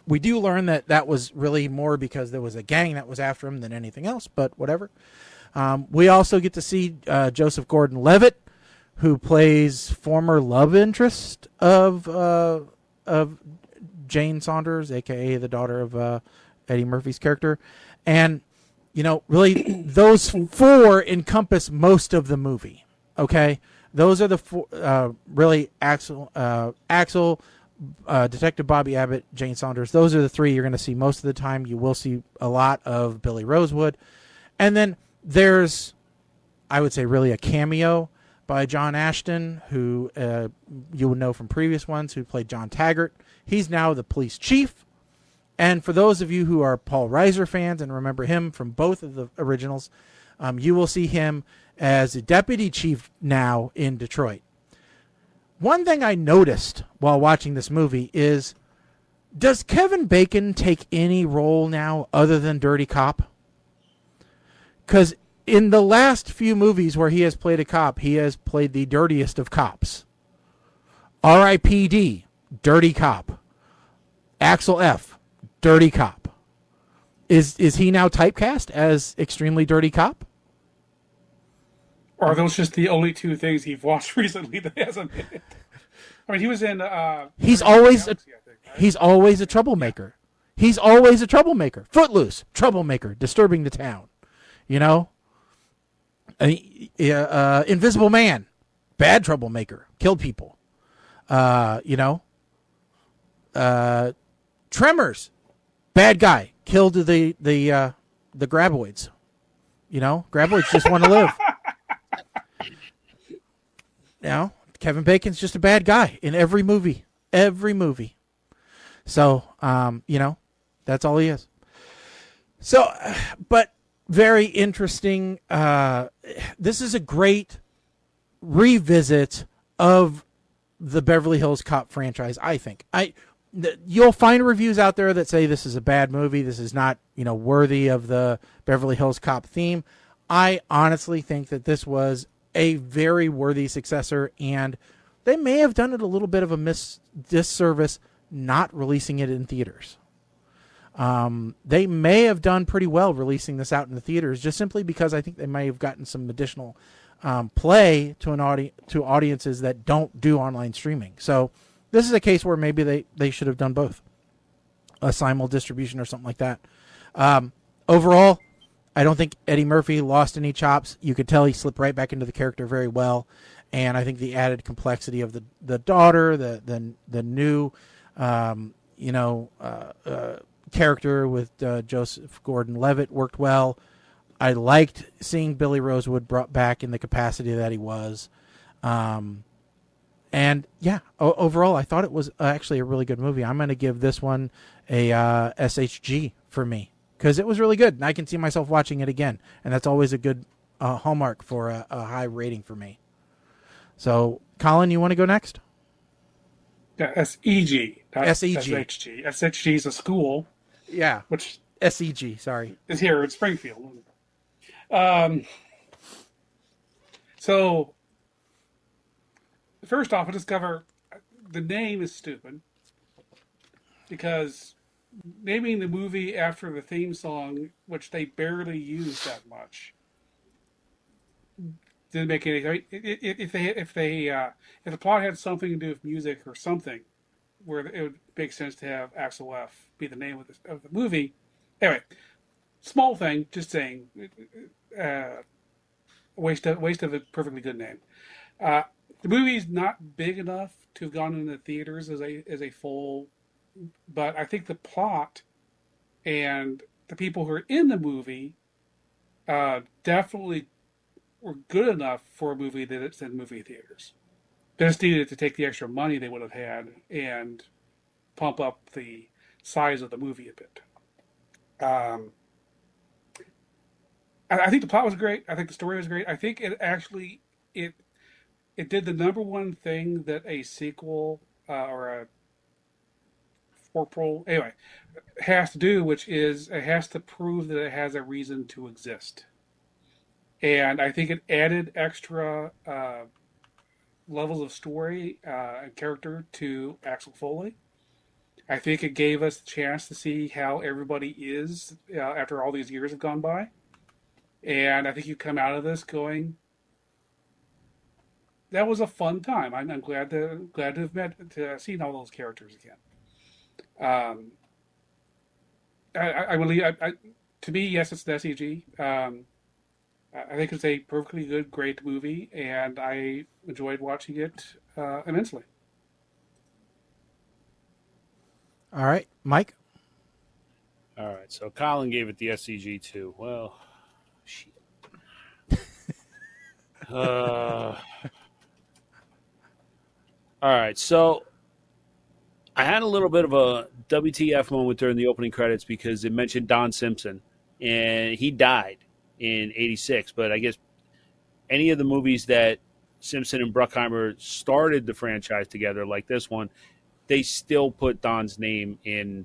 we do learn that was really more because there was a gang that was after him than anything else, but whatever. We also get to see Joseph Gordon-Levitt, who plays former love interest of Jane Saunders, a.k.a. the daughter of Eddie Murphy's character. And, really, those four encompass most of the movie, okay? Those are the four, really, Axel, Detective Bobby Abbott, Jane Saunders. Those are the three you're going to see most of the time. You will see a lot of Billy Rosewood. And then there's, I would say, really a cameo by John Ashton, who you would know from previous ones, who played John Taggart. He's now the police chief. And for those of you who are Paul Reiser fans and remember him from both of the originals, you will see him as a deputy chief now in Detroit. One thing I noticed while watching this movie is, does Kevin Bacon take any role now other than Dirty Cop? Because in the last few movies where he has played a cop, he has played the dirtiest of cops. R.I.P.D., Dirty Cop. Axel F., Dirty Cop. Is he now typecast as extremely dirty cop? Or are those just the only two things he's watched recently that hasn't been? I mean, he was in. He's always a troublemaker. Yeah. He's always a troublemaker. Footloose, troublemaker, disturbing the town. Invisible Man, bad troublemaker, killed people. Tremors, bad guy, killed the graboids. Graboids just want to live. Kevin Bacon's just a bad guy in every movie. So, that's all he is. So, but very interesting. This is a great revisit of the Beverly Hills Cop franchise, I think. You'll find reviews out there that say this is a bad movie. This is not, worthy of the Beverly Hills Cop theme. I honestly think that this was a very worthy successor, and they may have done it a little bit of a disservice not releasing it in theaters. They may have done pretty well releasing this out in the theaters, just simply because I think they may have gotten some additional play to audiences that don't do online streaming. So this is a case where maybe they should have done both, a simul distribution or something like that. Overall, I don't think Eddie Murphy lost any chops. You could tell he slipped right back into the character very well, and I think the added complexity of the daughter, the new character with Joseph Gordon-Levitt worked well. I liked seeing Billy Rosewood brought back in the capacity that he was. Overall, I thought it was actually a really good movie. I'm going to give this one a SHG for me, because it was really good, and I can see myself watching it again, and that's always a good hallmark for a high rating for me. So, Colin, you want to go next? Yeah, SEG, SEG. SHG. SHG is a school, Yeah. which SEG, sorry. is here in Springfield. So, first off, I discover the name is stupid because naming the movie after the theme song, which they barely use that much, didn't make any. I mean, if the plot had something to do with music or something, where it would make sense to have Axel F be the name of the movie. Anyway, small thing, just saying, waste of a perfectly good name. The movie's not big enough to have gone into theaters as a full, but I think the plot and the people who are in the movie definitely were good enough for a movie that it's in movie theaters. They just needed to take the extra money they would have had and pump up the size of the movie a bit. I think the plot was great. I think the story was great. I think it actually it did the number one thing that a sequel or a fourth anyway has to do, which is it has to prove that it has a reason to exist. And I think it added extra levels of story and character to Axel Foley. I think it gave us the chance to see how everybody is after all these years have gone by. And I think you come out of this going, that was a fun time. I'm glad to have seen all those characters again. To me, yes, it's an SEG. I think it's a perfectly good, great movie, and I enjoyed watching it immensely. All right, Mike? All right, so Colin gave it the SCG too. Well, shit. All right, so I had a little bit of a WTF moment during the opening credits because it mentioned Don Simpson, and he died in '86. But I guess any of the movies that Simpson and Bruckheimer started the franchise together, like this one, they still put Don's name in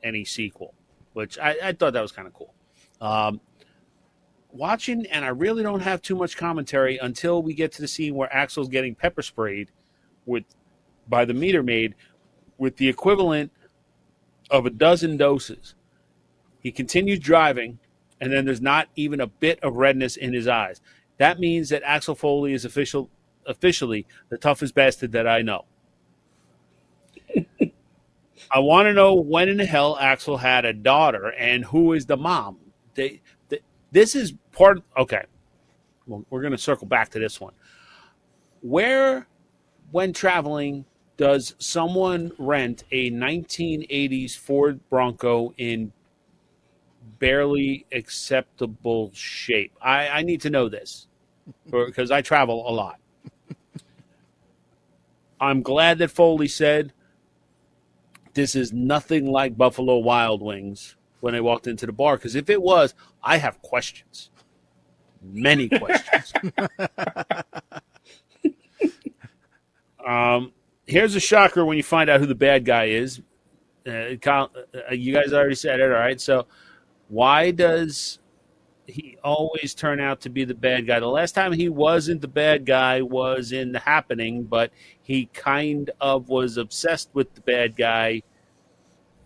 any sequel, which I thought that was kind of cool. Watching, and I really don't have too much commentary until we get to the scene where Axel's getting pepper sprayed by the meter maid with the equivalent of a dozen doses. He continues driving, and then there's not even a bit of redness in his eyes. That means that Axel Foley is officially the toughest bastard that I know. I want to know when in the hell Axel had a daughter and who is the mom. This is part. Okay, well, we're going to circle back to this one. Where, when traveling, does someone rent a 1980s Ford Bronco in barely acceptable shape? I need to know this because I travel a lot. I'm glad that Foley said this is nothing like Buffalo Wild Wings when I walked into the bar, because if it was, I have questions. Many questions. Here's a shocker when you find out who the bad guy is. You guys already said it, all right? So why does he always turn out to be the bad guy? The last time he wasn't the bad guy was in The Happening, but he kind of was obsessed with the bad guy.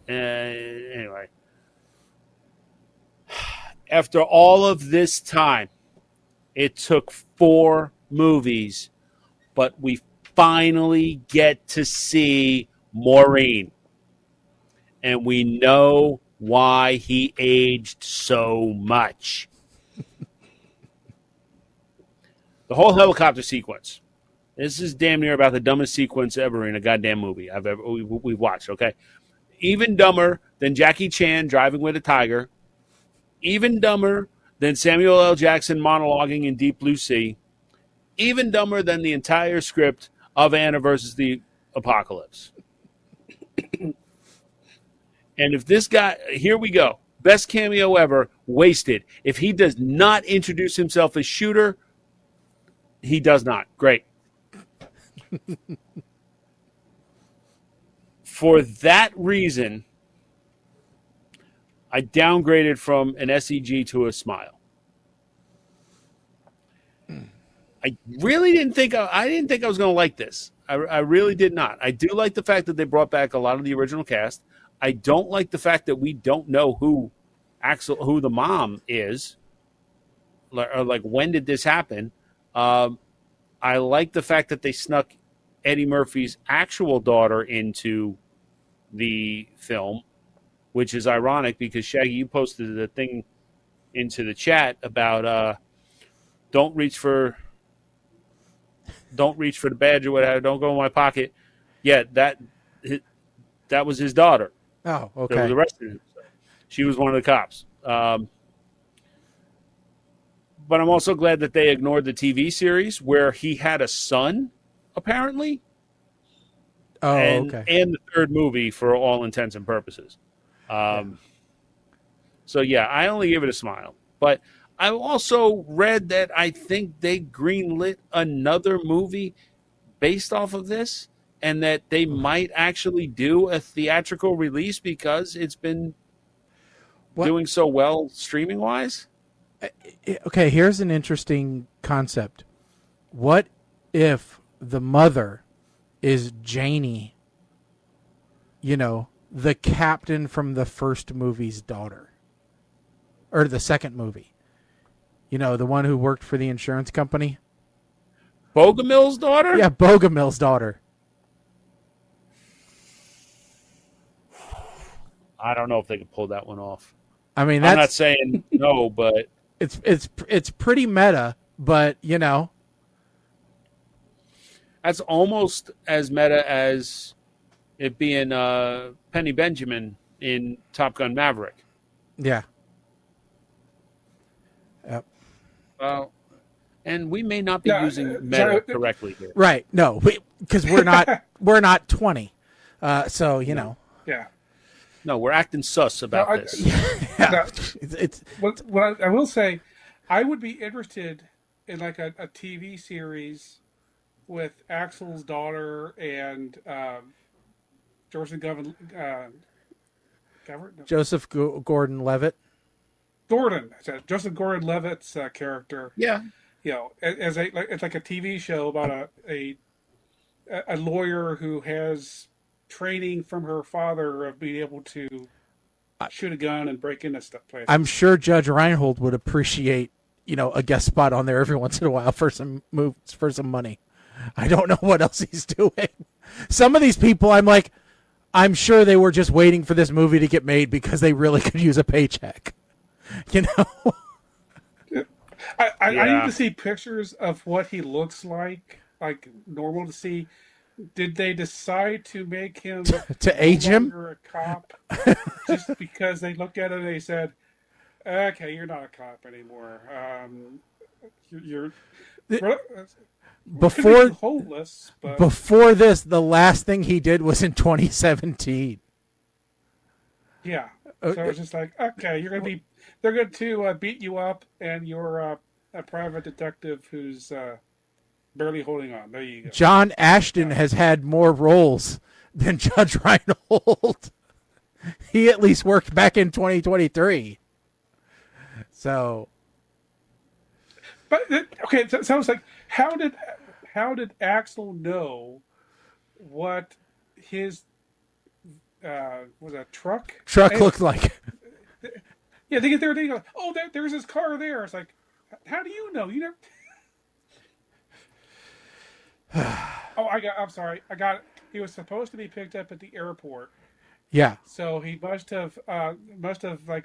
Anyway. After all of this time, it took 4 movies, but we finally get to see Maureen. And we know why he aged so much. The whole helicopter sequence. This is damn near about the dumbest sequence ever in a goddamn movie we've watched, okay? Even dumber than Jackie Chan driving with a tiger. Even dumber than Samuel L. Jackson monologuing in Deep Blue Sea. Even dumber than the entire script of Anna versus the Apocalypse. And if this guy, here we go, best cameo ever, wasted. If he does not introduce himself as Shooter, he does not. Great. for that reason, I downgraded from an SEG to a smile. I really didn't think I was going to like this. I really did not. I do like the fact that they brought back a lot of the original cast. I don't like the fact that we don't know who the mom is, or like when did this happen. I like the fact that they snuck Eddie Murphy's actual daughter into the film, which is ironic because Shaggy, you posted the thing into the chat about don't reach for the badge or whatever. Don't go in my pocket. Yeah, that was his daughter. Oh, okay. That was arrested. She was one of the cops. But I'm also glad that they ignored the TV series where he had a son, apparently. Oh, okay. And the third movie for all intents and purposes. So, yeah, I only give it a smile. But I also read that I think they greenlit another movie based off of this and that they might actually do a theatrical release because it's been doing so well streaming-wise. Okay, here's an interesting concept. What if the mother is Janie, the captain from the first movie's daughter? Or the second movie? The one who worked for the insurance company? Bogomil's daughter? Yeah, Bogomil's daughter. I don't know if they could pull that one off. I mean, I'm not saying no, but it's pretty meta, but that's almost as meta as it being Penny Benjamin in Top Gun Maverick. Yeah. Yep. Well, and we may not be using meta correctly here. Right. No, because we're not 20. So, Yeah. No, we're acting sus about this. Yeah. What I will say, I would be interested in like a TV series with Axel's daughter and Joseph Gordon-Levitt. Joseph Gordon-Levitt's character. Yeah. It's like a TV show about a lawyer who has training from her father of being able to shoot a gun and break into stuff. I'm sure Judge Reinhold would appreciate, a guest spot on there every once in a while for some money. I don't know what else he's doing. Some of these people, I'm sure they were just waiting for this movie to get made because they really could use a paycheck. I need to see pictures of what he looks like normal to see. Did they decide to make him to age him a cop just because they looked at it and they said, "Okay, you're not a cop anymore. You're homeless." But... Before this, the last thing he did was in 2017. Yeah, so it's just like, okay, they're going to beat you up, and you're a private detective who's barely holding on. There you go. John Ashton has had more roles than Judge Reinhold. He at least worked back in 2023. So, but okay, so it sounds like how did Axel know what his was a truck looked like? Yeah, they get there. They go, oh, there's his car there. It's like, how do you know? You never. I'm sorry. I got it. He was supposed to be picked up at the airport. Yeah. So he must have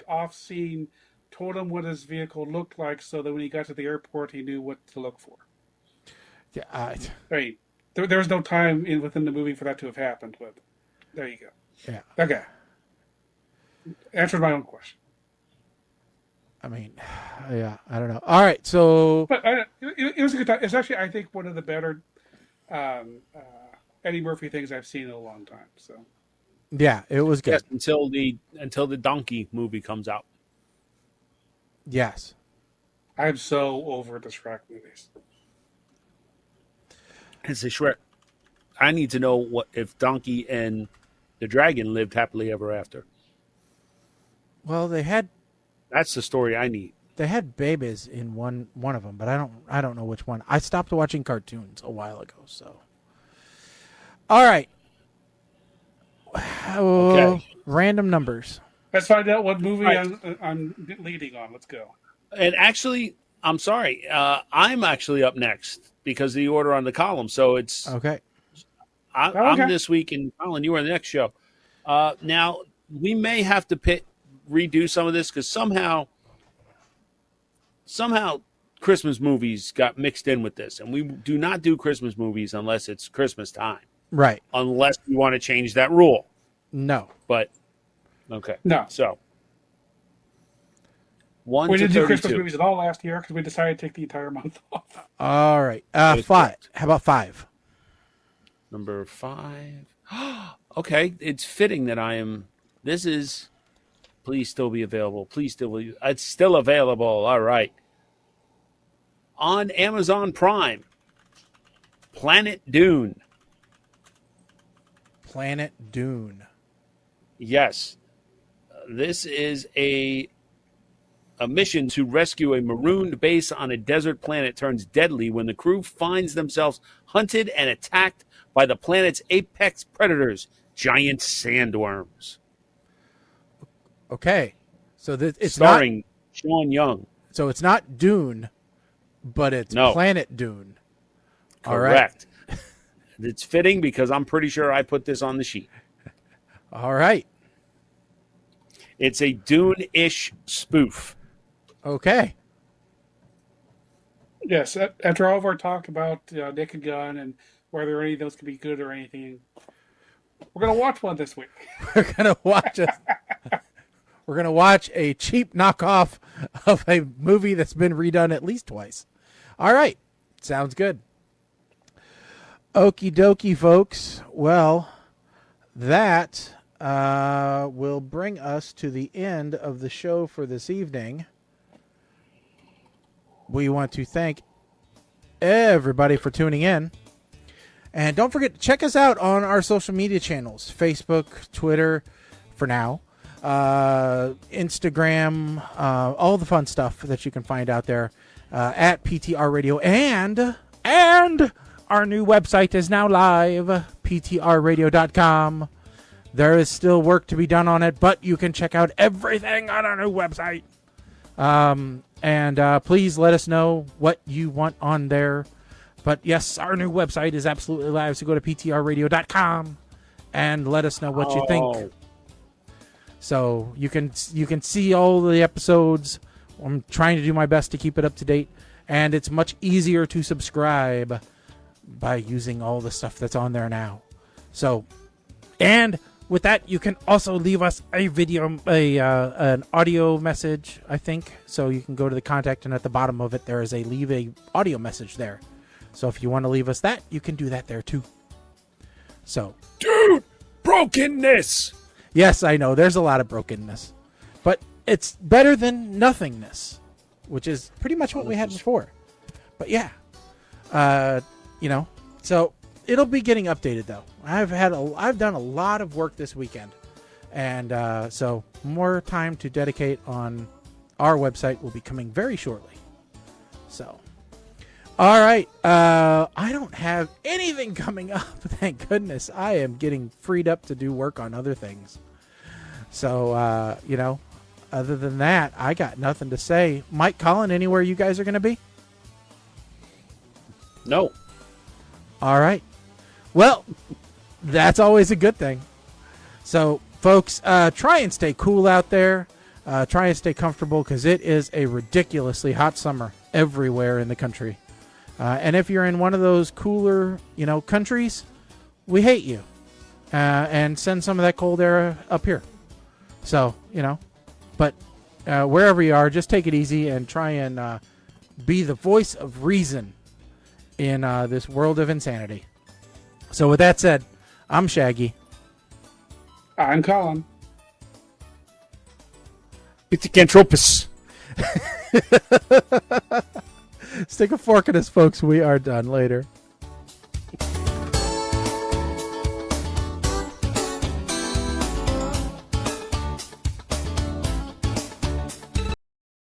off scene told him what his vehicle looked like, so that when he got to the airport, he knew what to look for. Yeah. Right. There was no time within the movie for that to have happened, but there you go. Yeah. Okay. Answered my own question. I mean, yeah, I don't know. All right, so... But it was a good time. It's actually, I think, one of the better Eddie Murphy things I've seen in a long time. So, yeah, it was good. Yes, until the Donkey movie comes out. Yes. I'm so over the Shrek movies. It's a Shrek. I need to know what if Donkey and the dragon lived happily ever after. Well, That's the story I need. they had babies in one of them, but I don't know which one. I stopped watching cartoons a while ago, so. All right. Okay. Random numbers. Let's find out what movie Right. I'm leading on. Let's go. And actually, I'm sorry. I'm actually up next because of the order on the column. So it's Okay. I'm this week, and Colin, you are the next show. Now, we may have to redo some of this because somehow Christmas movies got mixed in with this. And we do not do Christmas movies unless it's Christmas time. Right. Unless we want to change that rule. No. But, okay. No. So, 1 We to didn't do 32. Christmas movies at all last year because we decided to take the entire month off. All right. 5. How about 5? Number 5. Okay, it's fitting that I am. This is. Please still be available. Please still be. It's still available. All right. On Amazon Prime, Planet Dune. Planet Dune. Yes, this is a mission to rescue a marooned base on a desert planet turns deadly when the crew finds themselves hunted and attacked by the planet's apex predators, giant sandworms. Okay. So it's starring Sean Young. So it's not Dune, but it's Planet Dune. Correct. All right. It's fitting because I'm pretty sure I put this on the sheet. All right. It's a Dune-ish spoof. Okay. Yes, after all of our talk about Naked Gun and whether any of those could be good or anything, we're going to watch one this week. We're gonna watch a cheap knockoff of a movie that's been redone at least twice. All right. Sounds good. Okie dokie, folks. Well, that will bring us to the end of the show for this evening. We want to thank everybody for tuning in. And don't forget to check us out on our social media channels, Facebook, Twitter, for now, Instagram, all the fun stuff that you can find out there at PTR Radio. And our new website is now live, ptrradio.com. There is still work to be done on it, but you can check out everything on our new website. And please let us know what you want on there. But yes, our new website is absolutely live, so go to ptrradio.com and let us know what you think. So you can see all the episodes. I'm trying to do my best to keep it up to date, and it's much easier to subscribe by using all the stuff that's on there now. So, and with that, you can also leave us a video, an audio message, I think. So you can go to the contact, and at the bottom of it, there is a leave a audio message there. So if you want to leave us that, you can do that there too. So, dude, brokenness. Yes, I know there's a lot of brokenness, but it's better than nothingness, which is pretty much what we had before. But yeah, so it'll be getting updated though. I've done a lot of work this weekend, and so more time to dedicate on our website will be coming very shortly. So, all right, I don't have anything coming up. Thank goodness. I am getting freed up to do work on other things. So, other than that, I got nothing to say. Mike, Colin, anywhere you guys are going to be? No. All right. Well, that's always a good thing. So, folks, try and stay cool out there. Try and stay comfortable because it is a ridiculously hot summer everywhere in the country. And if you're in one of those cooler, countries, we hate you. And send some of that cold air up here. So, but wherever you are, just take it easy and try and be the voice of reason in this world of insanity. So with that said, I'm Shaggy. I'm Colin. Pithecanthropus. Stick a fork in us, folks. We are done. Later.